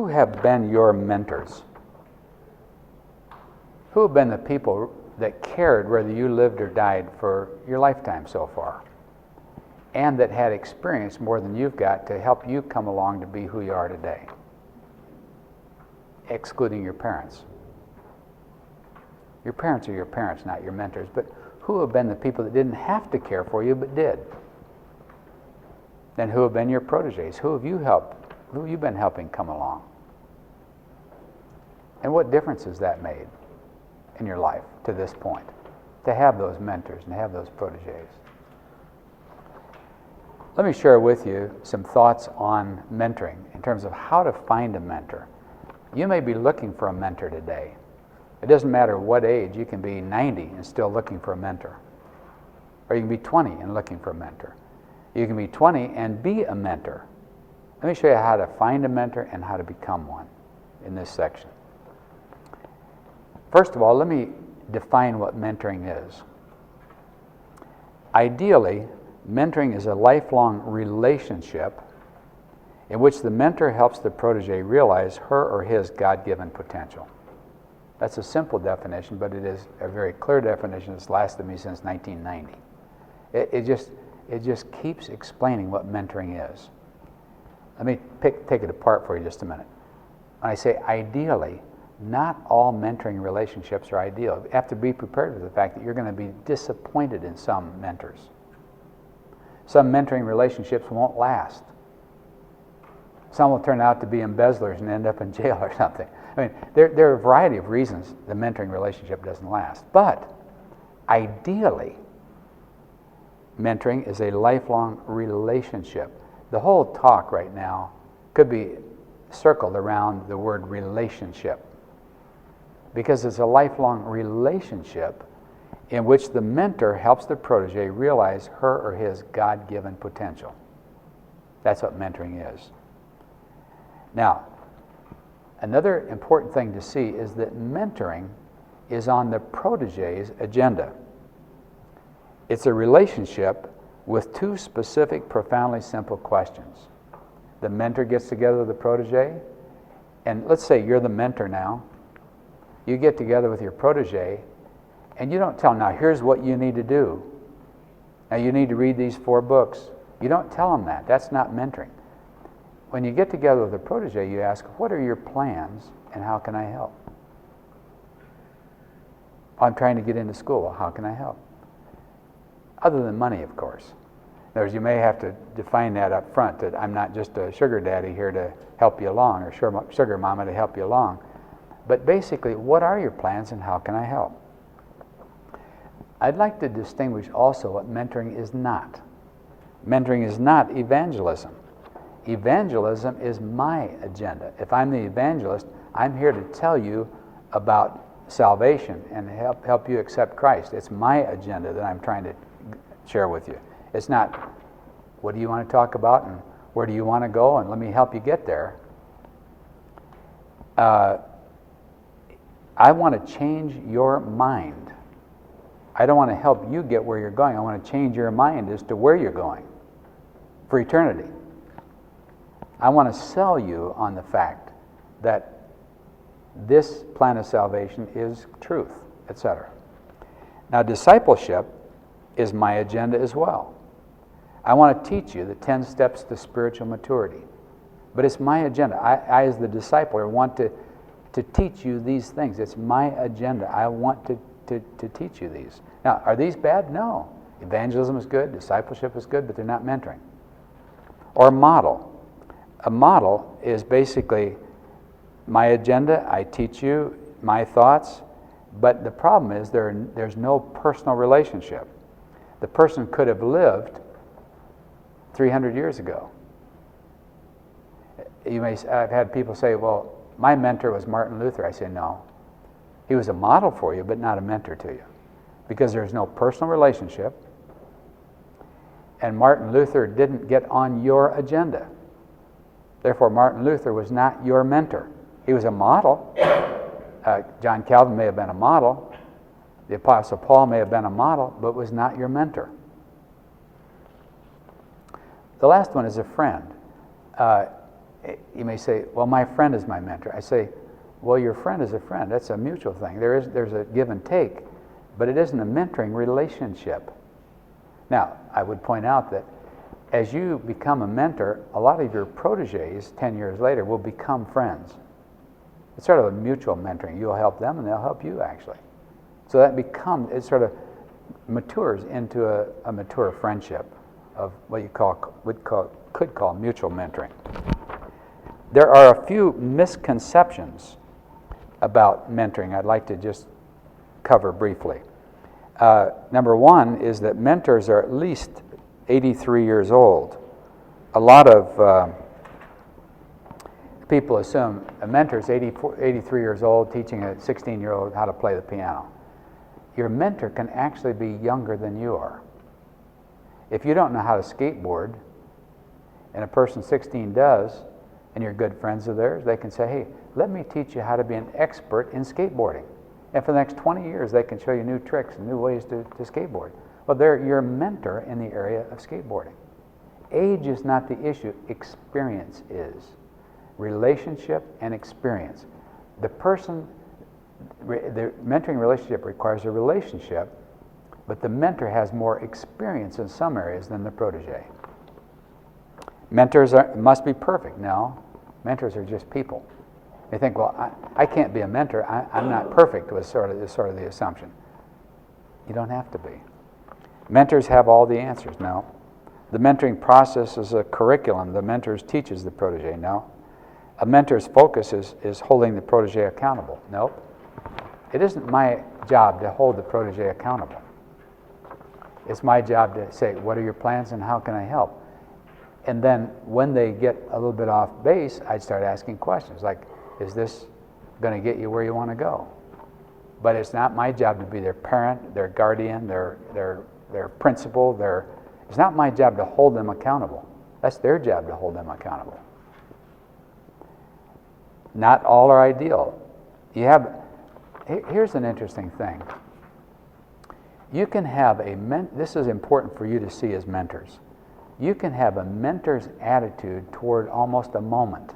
Who have been your mentors? Who have been the people that cared whether you lived or died for your lifetime so far, and that had experience more than you've got to help you come along to be who you are today, excluding your parents? Your parents are your parents, not your mentors. But who have been the people that didn't have to care for you but did? Then who have been your proteges? Who have you helped? Who have you been helping come along? And what difference has that made in your life to this point, to have those mentors and have those proteges? Let me share with you some thoughts on mentoring in terms of how to find a mentor. You may be looking for a mentor today. It doesn't matter what age. You can be 90 and still looking for a mentor. Or you can be 20 and looking for a mentor. You can be 20 and be a mentor. Let me show you how to find a mentor and how to become one in this section. First of all, let me define what mentoring is. Ideally, mentoring is a lifelong relationship in which the mentor helps the protege realize her or his God-given potential. That's a simple definition, but it is a very clear definition that's lasted me since 1990. It just keeps explaining what mentoring is. Let me take it apart for you just a minute. When I say ideally, not all mentoring relationships are ideal. You have to be prepared for the fact that you're going to be disappointed in some mentors. Some mentoring relationships won't last. Some will turn out to be embezzlers and end up in jail or something. I mean, there are a variety of reasons the mentoring relationship doesn't last. But ideally, mentoring is a lifelong relationship. The whole talk right now could be circled around the word relationship, because it's a lifelong relationship in which the mentor helps the protege realize her or his God-given potential. That's what mentoring is. Now, another important thing to see is that mentoring is on the protege's agenda. It's a relationship with two specific, profoundly simple questions. The mentor gets together with the protege, and let's say you're the mentor now. You get together with your protege, and you don't tell them, now here's what you need to do. Now you need to read these 4 books. You don't tell them that. That's not mentoring. When you get together with a protege, you ask, what are your plans and how can I help? I'm trying to get into school. Well, how can I help? Other than money, of course. In other words, you may have to define that up front, that I'm not just a sugar daddy here to help you along, or sugar mama to help you along. But basically, what are your plans and how can I help? I'd like to distinguish also what mentoring is not. Mentoring is not evangelism. Evangelism is my agenda. If I'm the evangelist, I'm here to tell you about salvation and help you accept Christ. It's my agenda that I'm trying to share with you. It's not, what do you want to talk about and where do you want to go and let me help you get there. I want to change your mind. I don't want to help you get where you're going. I want to change your mind as to where you're going for eternity. I want to sell you on the fact that this plan of salvation is truth, etc. Now, discipleship is my agenda as well. I want to teach you the 10 steps to spiritual maturity. But it's my agenda. I as the discipler, want to teach you these things. It's my agenda. I want to teach you these. Now, are these bad? No. Evangelism is good, discipleship is good, but they're not mentoring. Or model. A model is basically my agenda. I teach you my thoughts, but the problem is there's no personal relationship. The person could have lived 300 years ago. I've had people say, well, my mentor was Martin Luther. I say, no. He was a model for you, but not a mentor to you, because there's no personal relationship, and Martin Luther didn't get on your agenda. Therefore, Martin Luther was not your mentor. He was a model. John Calvin may have been a model. The Apostle Paul may have been a model, but was not your mentor. The last one is a friend. You may say, well, my friend is my mentor. I say, well, your friend is a friend. That's a mutual thing. There's a give and take, but it isn't a mentoring relationship. Now, I would point out that as you become a mentor, a lot of your proteges 10 years later will become friends. It's sort of a mutual mentoring. You'll help them and they'll help you, actually. So that it sort of matures into a mature friendship of what you could call mutual mentoring. There are a few misconceptions about mentoring I'd like to just cover briefly. Number one is that mentors are at least 83 years old. A lot of people assume a mentor is 83 years old teaching a 16-year-old how to play the piano. Your mentor can actually be younger than you are. If you don't know how to skateboard, and a person 16 does, and you're good friends of theirs, they can say, hey, let me teach you how to be an expert in skateboarding. And for the next 20 years, they can show you new tricks and new ways to skateboard. Well, they're your mentor in the area of skateboarding. Age is not the issue, experience is. Relationship and experience. The mentoring relationship requires a relationship, but the mentor has more experience in some areas than the protege. Mentors must be perfect. No, mentors are just people. They think, well, I can't be a mentor. I'm not perfect, was sort of the assumption. You don't have to be. Mentors have all the answers. No. The mentoring process is a curriculum. The mentor teaches the protege. No. A mentor's focus is holding the protege accountable. Nope. It isn't my job to hold the protege accountable. It's my job to say, what are your plans and how can I help? And then when they get a little bit off base, I'd start asking questions like, is this going to get you where you want to go? But it's not my job to be their parent, their guardian, their principal. It's not my job to hold them accountable. That's their job to hold them accountable. Not all are ideal. Here's an interesting thing. You can have this is important for you to see as mentors. You can have a mentor's attitude toward almost a moment.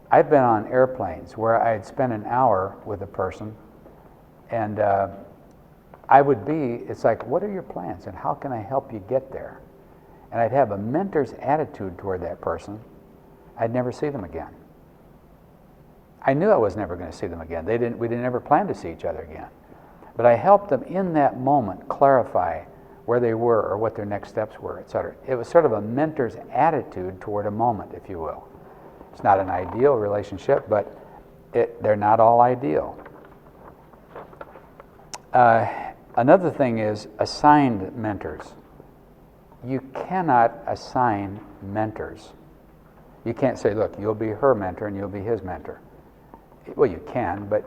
I've been on airplanes where I'd spend an hour with a person, and it's like, what are your plans and how can I help you get there? And I'd have a mentor's attitude toward that person. I'd never see them again. I knew I was never going to see them again. We didn't ever plan to see each other again. But I helped them in that moment clarify where they were or what their next steps were, etc. It was sort of a mentor's attitude toward a moment, if you will. It's not an ideal relationship, but they're not all ideal. Another thing is assigned mentors. You cannot assign mentors. You can't say, look, you'll be her mentor and you'll be his mentor. Well, you can, but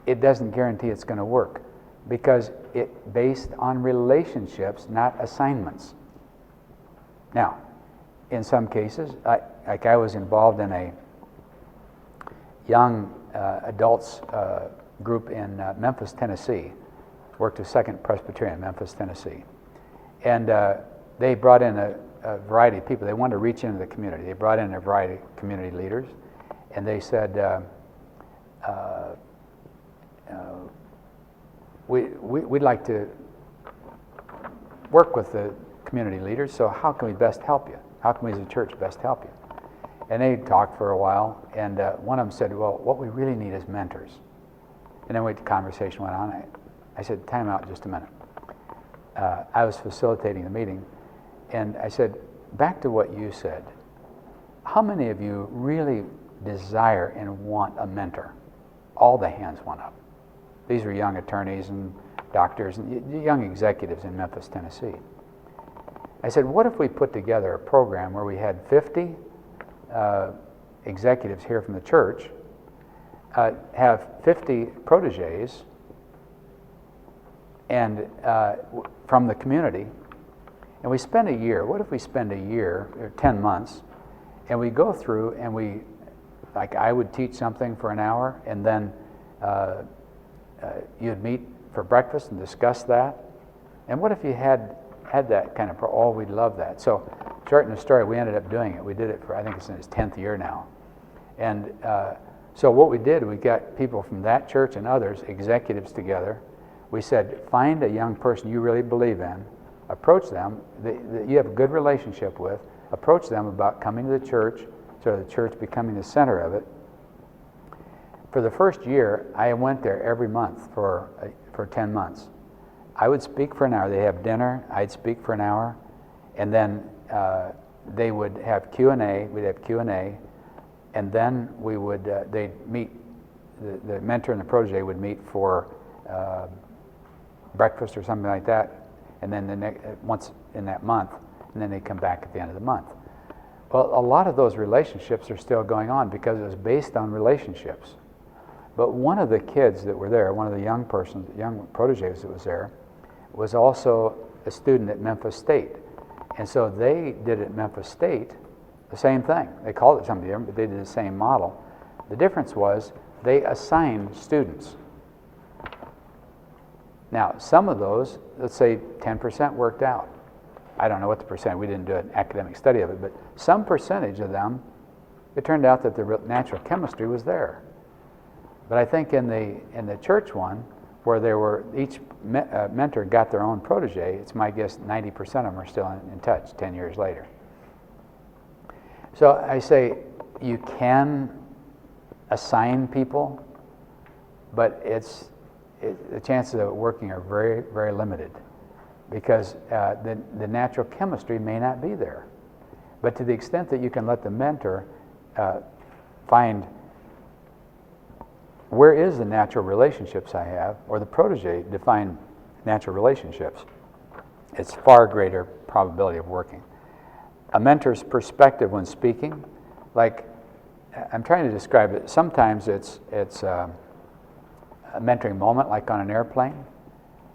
it doesn't guarantee it's going to work because it's based on relationships, not assignments. Now, in some cases, I was involved in a young adults group in Memphis, Tennessee. Worked with Second Presbyterian, Memphis, Tennessee. And they brought in a variety of people. They wanted to reach into the community. They brought in a variety of community leaders, and they said, we'd like to work with the community leaders, so how can we best help you? How can we as a church best help you? And they talked for a while, and one of them said, well, what we really need is mentors. And then the conversation went on. I said, time out just a minute. I was facilitating the meeting, and I said, back to what you said, how many of you really desire and want a mentor? All the hands went up. These were young attorneys and doctors and young executives in Memphis, Tennessee. I said, what if we put together a program where we had 50 executives here from the church, have 50 proteges and from the community, and we spend a year. What if we spend a year, or 10 months, and we go through and like I would teach something for an hour, and then you'd meet for breakfast and discuss that. And what if you had that kind of, we'd love that. So shorten the story, we ended up doing it. We did it for, I think it's in its 10th year now. And so what we did, we got people from that church and others, executives together. We said, find a young person you really believe in, approach them, that you have a good relationship with, approach them about coming to the church, so the church becoming the center of it. For the first year, I went there every month for 10 months. I would speak for an hour. They'd have dinner, I'd speak for an hour, and then they would have Q&A, we'd have Q&A, and then we would, they'd meet, the mentor and the protege would meet for breakfast or something like that, and then once in that month, and then they'd come back at the end of the month. Well, a lot of those relationships are still going on because it was based on relationships. But one of the kids that were there, one of the young proteges that was there, was also a student at Memphis State. And so they did at Memphis State the same thing. They called it something different, but they did the same model. The difference was they assigned students. Now, some of those, let's say 10% worked out. I don't know what the percent, we didn't do an academic study of it, but some percentage of them, it turned out that the natural chemistry was there. But I think in the church one, where they were, each mentor got their own protege, it's my guess 90% of them are still in touch 10 years later. So I say you can assign people, but the chances of it working are very, very limited because the natural chemistry may not be there. But to the extent that you can let the mentor find where is the natural relationships I have, or the protege define natural relationships, it's far greater probability of working. A mentor's perspective when speaking, like I'm trying to describe it, sometimes it's a mentoring moment like on an airplane.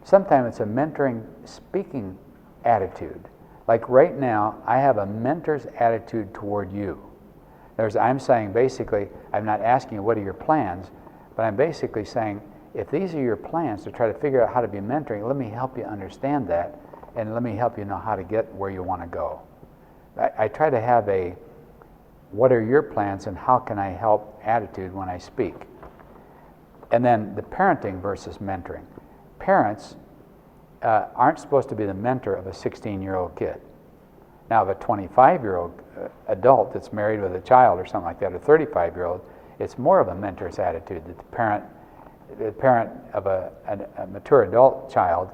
Sometimes it's a mentoring speaking attitude. Like right now, I have a mentor's attitude toward you. I'm saying basically, I'm not asking you what are your plans, but I'm basically saying, if these are your plans to try to figure out how to be mentoring, let me help you understand that, and let me help you know how to get where you want to go. I try to have a, what are your plans and how can I help attitude when I speak. And then the parenting versus mentoring. Parents aren't supposed to be the mentor of a 16-year-old kid. Now, if a 25-year-old adult that's married with a child or something like that, or 35-year-old, it's more of a mentor's attitude that the parent of a mature adult child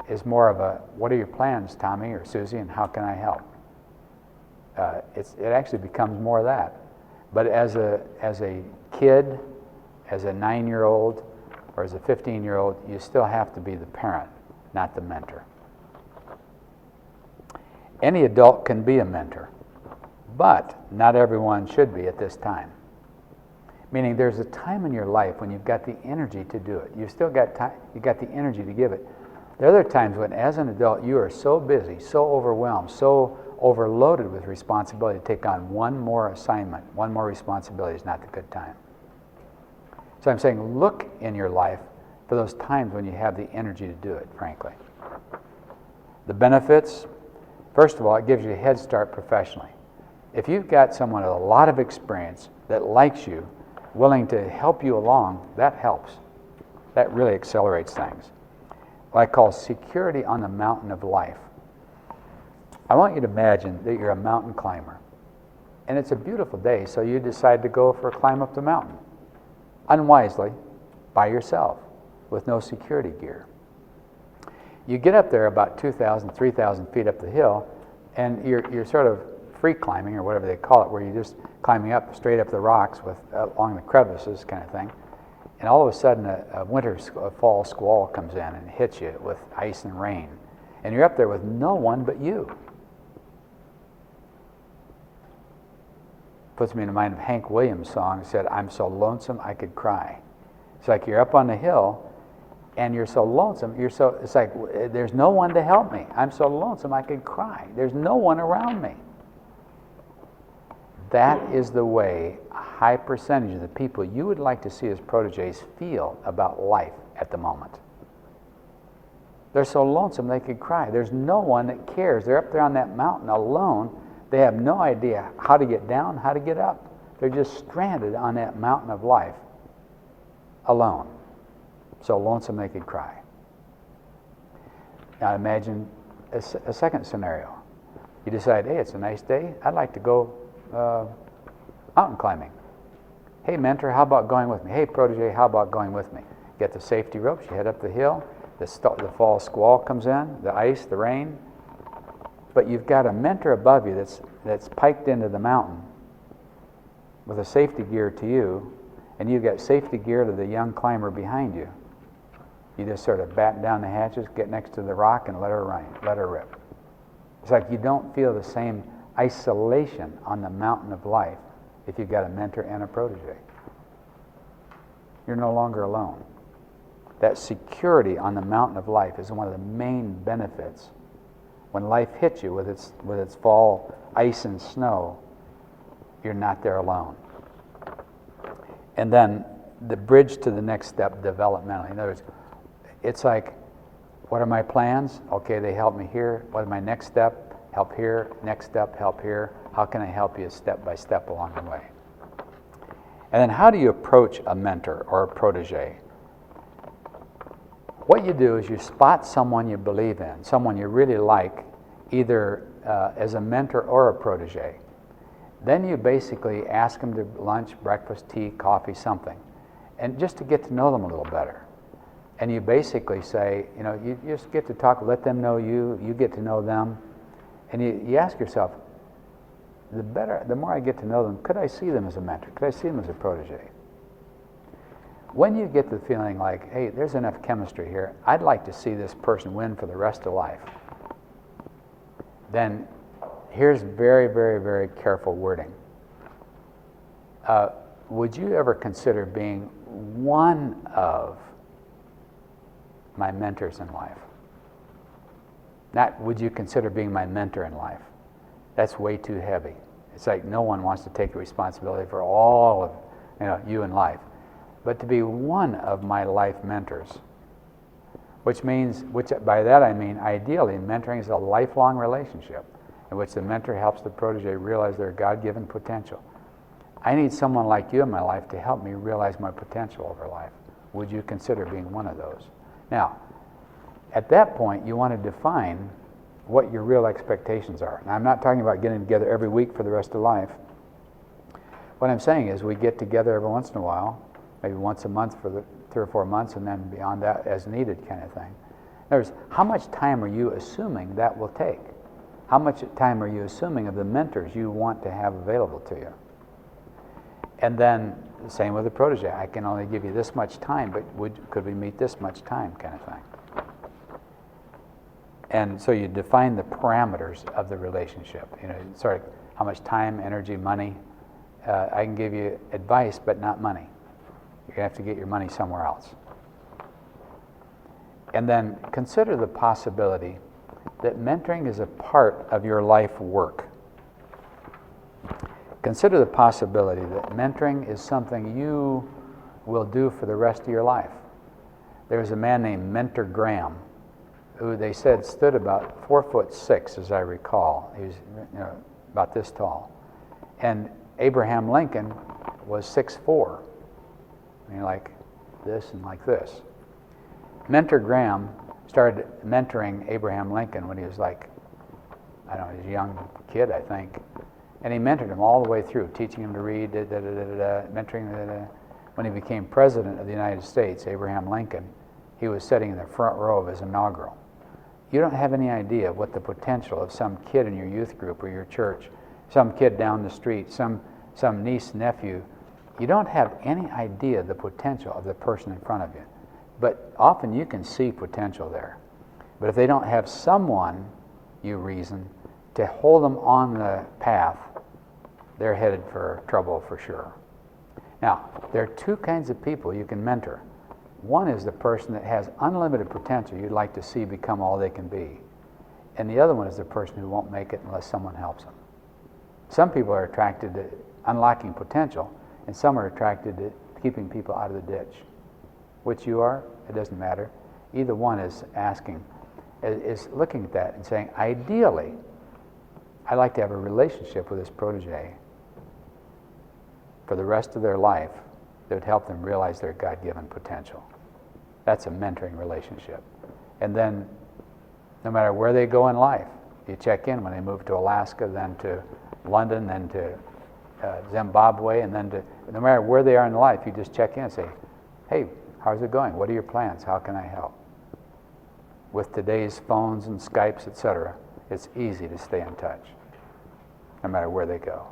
is more of a, what are your plans, Tommy or Susie, and how can I help? It actually becomes more of that. But as a kid, as a 9-year-old, or as a 15-year-old, you still have to be the parent, not the mentor. Any adult can be a mentor, but not everyone should be at this time. Meaning there's a time in your life when you've got the energy to do it. You've still got time, you've got the energy to give it. There are other times when, as an adult, you are so busy, so overwhelmed, so overloaded with responsibility to take on one more assignment, one more responsibility is not the good time. So I'm saying look in your life for those times when you have the energy to do it, frankly. The benefits, first of all, it gives you a head start professionally. If you've got someone with a lot of experience that likes you, willing to help you along, that helps. That really accelerates things. What I call security on the mountain of life. I want you to imagine that you're a mountain climber. And it's a beautiful day, so you decide to go for a climb up the mountain. Unwisely, by yourself, with no security gear. You get up there about 2,000, 3,000 feet up the hill, and you're sort of free climbing, or whatever they call it, where you're just climbing up straight up the rocks with along the crevices kind of thing. And all of a sudden a fall squall comes in and hits you with ice and rain. And you're up there with no one but you. Puts me in the mind of Hank Williams' song that said, I'm so lonesome I could cry. It's like you're up on the hill and you're so lonesome, it's like there's no one to help me. I'm so lonesome I could cry. There's no one around me. That is the way a high percentage of the people you would like to see as proteges feel about life at the moment. They're so lonesome they could cry. There's no one that cares. They're up there on that mountain alone. They have no idea how to get down, how to get up. They're just stranded on that mountain of life alone. So lonesome they could cry. Now imagine a second scenario. You decide, hey, it's a nice day. I'd like to go mountain climbing. Hey, mentor, how about going with me? Hey, protege, how about going with me? Get the safety ropes, you head up the hill, the fall squall comes in, the ice, the rain, but you've got a mentor above you that's piked into the mountain with a safety gear to you, and you've got safety gear to the young climber behind you. You just sort of batten down the hatches, get next to the rock, and let her rip. It's like you don't feel the same isolation on the mountain of life if you've got a mentor and a protege. You're no longer alone. That security on the mountain of life is one of the main benefits. When life hits you with its fall ice and snow, you're not there alone. And then the bridge to the next step developmentally. In other words, it's like, what are my plans? Okay, they help me here. What is my next step? Help here. Next step, help here. How can I help you step by step along the way? And then how do you approach a mentor or a protege? What you do is you spot someone you believe in, someone you really like, either as a mentor or a protege. Then you basically ask them to lunch, breakfast, tea, coffee, something, and just to get to know them a little better. And you basically say, you just get to talk, let them know you, you get to know them, and you ask yourself, the more I get to know them, could I see them as a mentor? Could I see them as a protege? When you get the feeling like, hey, there's enough chemistry here, I'd like to see this person win for the rest of life, then here's very, very, very careful wording. Would you ever consider being one of my mentors in life? Not would you consider being my mentor in life. That's way too heavy. It's like no one wants to take the responsibility for all of you in life. But to be one of my life mentors, which by that I mean ideally mentoring is a lifelong relationship in which the mentor helps the protege realize their God-given potential. I need someone like you in my life to help me realize my potential over life. Would you consider being one of those? Now, at that point, you want to define what your real expectations are. Now, I'm not talking about getting together every week for the rest of life. What I'm saying is we get together every once in a while, maybe once a month for the 3 or 4 months, and then beyond that as needed kind of thing. In other words, how much time are you assuming that will take? How much time are you assuming of the mentors you want to have available to you? And then the same with the protege. I can only give you this much time, but could we meet this much time kind of thing? And so you define the parameters of the relationship. Sort of how much time, energy, money. I can give you advice, but not money. You're going to have to get your money somewhere else. And then consider the possibility that mentoring is a part of your life work. Consider the possibility that mentoring is something you will do for the rest of your life. There's a man named Mentor Graham, who they said stood about 4'6", as I recall. He was about this tall. And Abraham Lincoln was 6'4". Like this and like this. Mentor Graham started mentoring Abraham Lincoln when he was like, he was a young kid, I think. And he mentored him all the way through, teaching him to read, mentoring. When he became president of the United States, Abraham Lincoln, he was sitting in the front row of his inaugural. You don't have any idea what the potential of some kid in your youth group or your church, some kid down the street, some niece, nephew. You don't have any idea the potential of the person in front of you. But often you can see potential there. But if they don't have someone, you reason, to hold them on the path, they're headed for trouble for sure. Now, there are 2 kinds of people you can mentor. One is the person that has unlimited potential you'd like to see become all they can be. And the other one is the person who won't make it unless someone helps them. Some people are attracted to unlocking potential, and some are attracted to keeping people out of the ditch. Which you are, it doesn't matter. Either one is looking at that and saying, ideally, I'd like to have a relationship with this protege for the rest of their life that would help them realize their God-given potential. That's a mentoring relationship. And then, no matter where they go in life, you check in when they move to Alaska, then to London, then to Zimbabwe, and then to, no matter where they are in life, you just check in and say, hey, how's it going? What are your plans? How can I help? With today's phones and Skypes, etc., it's easy to stay in touch, no matter where they go.